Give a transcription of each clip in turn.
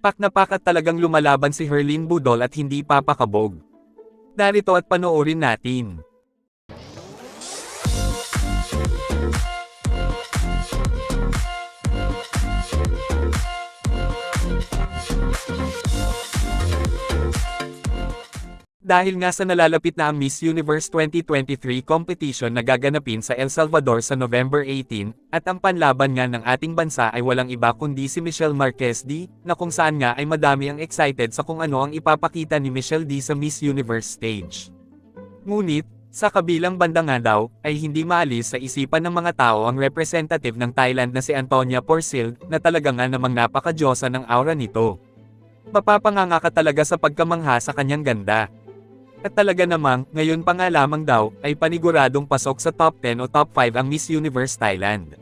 Pak na pak at talagang lumalaban si Herlyn Budol at hindi papakabog. Narito at panoorin natin. Dahil nga sa nalalapit na ang Miss Universe 2023 competition na gaganapin sa El Salvador sa November 18, at ang panlaban nga ng ating bansa ay walang iba kundi si Michelle Marquez D, na kung saan nga ay madami ang excited sa kung ano ang ipapakita ni Michelle D sa Miss Universe stage. Ngunit, sa kabilang banda nga daw, ay hindi maalis sa isipan ng mga tao ang representative ng Thailand na si Antonia Porcil, na talaga nga namang napakadyosa ng aura nito. Mapapanganga ka talaga sa pagkamangha sa kanyang ganda. At talaga namang, ngayon pa nga lamang daw, ay paniguradong pasok sa top 10 o top 5 ang Miss Universe Thailand.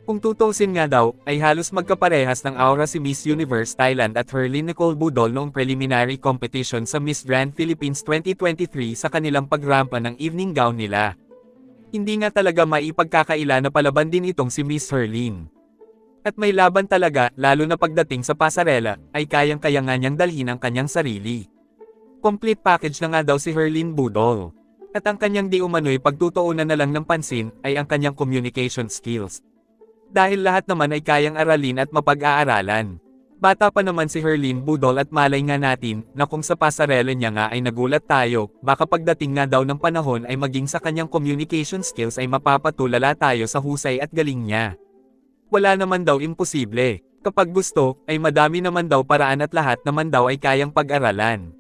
Kung tutusin nga daw, ay halos magkaparehas ng aura si Miss Universe Thailand at Herlyn Nicole Budol noong preliminary competition sa Miss Grand Philippines 2023 sa kanilang pagrampa ng evening gown nila. Hindi nga talaga maipagkakaila na palaban din itong si Miss Herlyn. At may laban talaga, lalo na pagdating sa pasarela, ay kayang-kaya nga niyang dalhin ang kanyang sarili. Complete package na nga daw si Herlyn Budol. At ang kanyang di umano'y pagtutuunan na lang ng pansin, ay ang kanyang communication skills. Dahil lahat naman ay kayang aralin at mapag-aaralan. Bata pa naman si Herlyn Budol at malay nga natin, na kung sa pasarela niya nga ay nagulat tayo, baka pagdating nga daw ng panahon ay maging sa kanyang communication skills ay mapapatulala tayo sa husay at galing niya. Wala naman daw imposible. Kapag gusto, ay madami naman daw paraan at lahat naman daw ay kayang pag-aralan.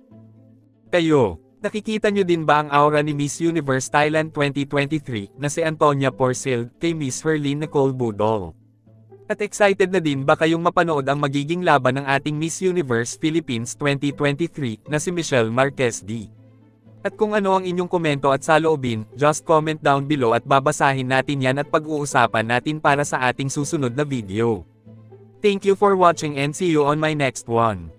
Kayo, nakikita nyo din ba ang aura ni Miss Universe Thailand 2023 na si Antonia Porcil kay Miss Herlyn Nicole Budol? At excited na din ba kayong mapanood ang magiging laban ng ating Miss Universe Philippines 2023 na si Michelle Marquez D? At kung ano ang inyong komento at saloobin, just comment down below at babasahin natin yan at pag-uusapan natin para sa ating susunod na video. Thank you for watching and see you on my next one.